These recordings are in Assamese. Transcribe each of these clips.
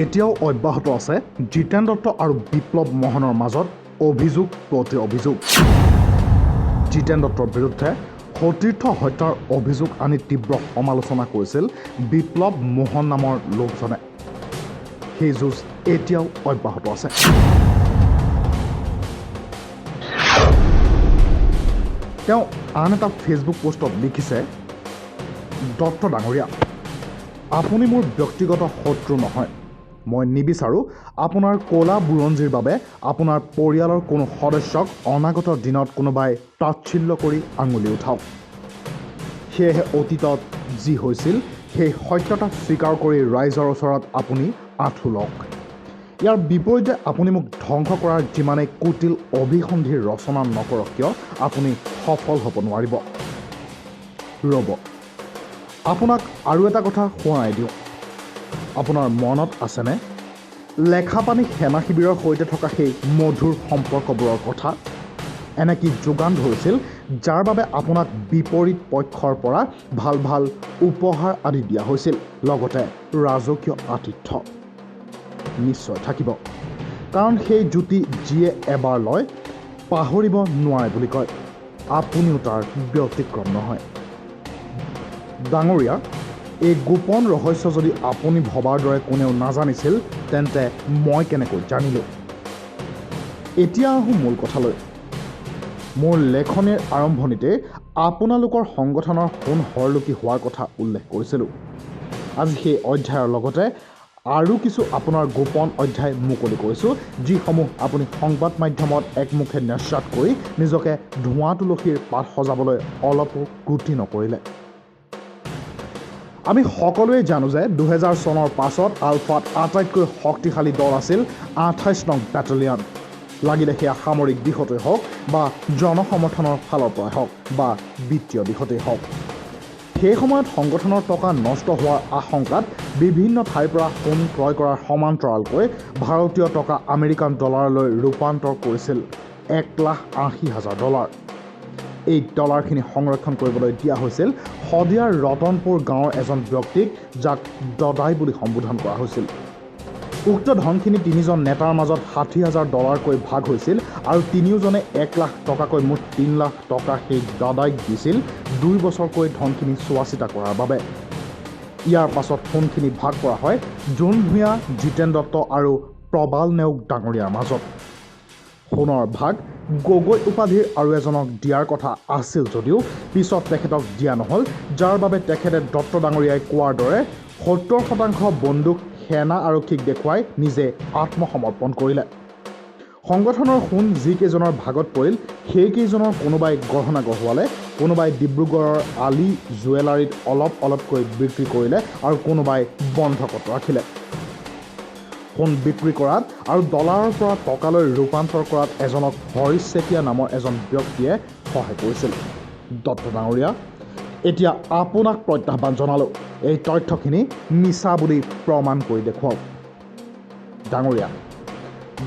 এতিয়াও অব্যাহত আছে জিতেন দত্ত আৰু বিপ্লৱ মোহনৰ মাজত অভিযোগ প্ৰতি অভিযোগ। জিতেন দত্তৰ বিৰুদ্ধে সতীৰ্থ হত্যাৰ অভিযোগ আনি তীব্ৰ সমালোচনা কৰিছিল বিপ্লৱ মোহন নামৰ লোকজনে। সেই যুঁজ এতিয়াও অব্যাহত আছে। তেওঁ আন এটা ফেচবুক পোষ্টত লিখিছে, দত্ত ডাঙৰীয়া, আপুনি মোৰ ব্যক্তিগত শত্ৰু নহয়। মই নিবিচাৰোঁ আপোনাৰ ক'লা বুৰঞ্জীৰ বাবে আপোনাৰ পৰিয়ালৰ কোনো সদস্যক অনাগত দিনত কোনোবাই তাচ্ছিল্য কৰি আঙুলি উঠাওক। সেয়েহে অতীতত যি হৈছিল সেই সত্যতা স্বীকাৰ কৰি ৰাইজৰ ওচৰত আপুনি আঁঠু লওক। ইয়াৰ বিপৰীতে আপুনি মোক ধ্বংস কৰাৰ যিমানেই কুটিল অভিসন্ধিৰ ৰচনা নকৰক কিয় আপুনি সফল হ'ব নোৱাৰিব। ৰ'ব, আপোনাক আৰু এটা কথা সোঁৱৰাই দিওঁ। আপোনাৰ মনত আছেনে লেখাপানী সেনা শিবিৰৰ সৈতে থকা সেই মধুৰ সম্পৰ্কবোৰৰ কথা? এনেকৈ যোগান ধৰিছিল যাৰ বাবে আপোনাক বিপৰীত পক্ষৰ পৰা ভাল ভাল উপহাৰ আদি দিয়া হৈছিল, লগতে ৰাজকীয় আতিথ্য নিশ্চয় থাকিব। কাৰণ সেই জুতি যিয়ে এবাৰ লয় পাহৰিব নোৱাৰে বুলি কয়। আপুনিও তাৰ ব্যতিক্ৰম নহয়। ডাঙৰীয়া, এই গোপন ৰহস্য যদি আপুনি ভবাৰ দৰে কোনেও নাজানিছিল তেন্তে মই কেনেকৈ জানিলোঁ? এতিয়া আহোঁ মূল কথালৈ। মোৰ লেখনিৰ আৰম্ভণিতে আপোনালোকৰ সংগঠনৰ সোণ হৰলুকি হোৱাৰ কথা উল্লেখ কৰিছিলোঁ। আজি সেই অধ্যায়ৰ লগতে আৰু কিছু আপোনাৰ গোপন অধ্যায় মুকলি কৰিছোঁ, যিসমূহ আপুনি সংবাদ মাধ্যমত একমুখে নস্যাৎ কৰি নিজকে ধোঁৱা তুলসীৰ পাত সজাবলৈ অলপো ক্ৰুটি নকৰিলে। আমি সকলোৱে জানো যে 2000 চনৰ পাছত আলফাত আটাইতকৈ শক্তিশালী দল আছিল 28 নং বেটেলিয়ন। লাগিলে সেয়া সামৰিক দিশতেই হওক বা জনসমৰ্থনৰ ফালৰ পৰাই হওক বা বিত্তীয় দিশতেই হওক। সেই সময়ত সংগঠনৰ টকা নষ্ট হোৱাৰ আশংকাত বিভিন্ন ঠাইৰ পৰা সোণ ক্ৰয় কৰাৰ সমান্তৰালকৈ ভাৰতীয় টকা আমেৰিকান ডলাৰলৈ ৰূপান্তৰ কৰিছিল $1,80,000। এই ডলাৰখিনি সংৰক্ষণ কৰিবলৈ দিয়া হৈছিল শদিয়াৰ ৰতনপুৰ গাঁৱৰ এজন ব্যক্তিক, যাক দদাই বুলি সম্বোধন কৰা হৈছিল। উক্ত ধনখিনি তিনিজন নেতাৰ মাজত $60,000কৈ ভাগ হৈছিল আৰু তিনিওজনে 1 লাখ টকাকৈ মুঠ 3 লাখ টকা সেই দদাইক দিছিল 2 বছৰকৈ ধনখিনি চোৱা চিতা কৰাৰ বাবে। ইয়াৰ পাছত সোণখিনি ভাগ কৰা হয় জোন ভূঞা, জিতেন দত্ত আৰু প্ৰবাল নেওগ ডাঙৰীয়াৰ মাজত। সোণৰ ভাগ গগৈ উপাধিৰ আৰু এজনক দিয়াৰ কথা আছিল যদিও পিছত তেখেতক দিয়া নহ'ল, যাৰ বাবে তেখেতে দত্ত ডাঙৰীয়াই কোৱাৰ দৰে 70% বন্দুক সেনা আৰক্ষীক দেখুৱাই নিজে আত্মসমৰ্পণ কৰিলে। সংগঠনৰ সোণ যিকেইজনৰ ভাগত পৰিল সেইকেইজনৰ কোনোবাই গহনা গঢ়োৱালে, কোনোবাই ডিব্ৰুগড়ৰ আলি জুৱেলাৰীত অলপ অলপকৈ বিক্ৰী কৰিলে আৰু কোনোবাই বন্ধকত ৰাখিলে। সোণ বিক্ৰী কৰাত আৰু ডলাৰৰ পৰা টকালৈ ৰূপান্তৰ কৰাত এজনক হৰিশ চেতিয়া নামৰ এজন ব্যক্তিয়ে সহায় কৰিছিল। দত্ত ডাঙৰীয়া, এতিয়া আপোনাক প্ৰত্যাহ্বান জনালোঁ, এই তথ্যখিনি মিছা বুলি প্ৰমাণ কৰি দেখুৱাওক। ডাঙৰীয়া,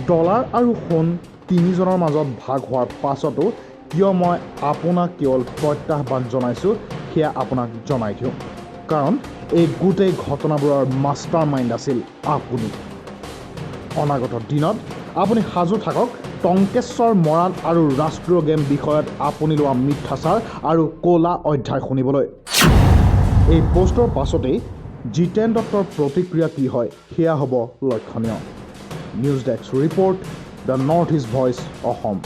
ডলাৰ আৰু সোণ তিনিজনৰ মাজত ভাগ হোৱাৰ পাছতো কিয় মই আপোনাক কেৱল প্ৰত্যাহ্বান জনাইছোঁ সেয়া আপোনাক জনাই দিওঁ। কাৰণ এই গোটেই ঘটনাবোৰৰ মাষ্টাৰ মাইণ্ড আছিল আপুনি। অনাগত দিনত আপুনি সাজু থাকক টংকেশ্বৰ মৰাণ আৰু ৰাষ্ট্ৰীয় গেম বিষয়ত আপুনি লোৱা মিথ্যাচাৰ আৰু ক'লা অধ্যায় শুনিবলৈ। এই পোষ্টৰ পাছতেই জিতেন দত্তৰ প্ৰতিক্ৰিয়া কি হয় সেয়া হ'ব লক্ষণীয়। News desk report, the north east voice, Assam.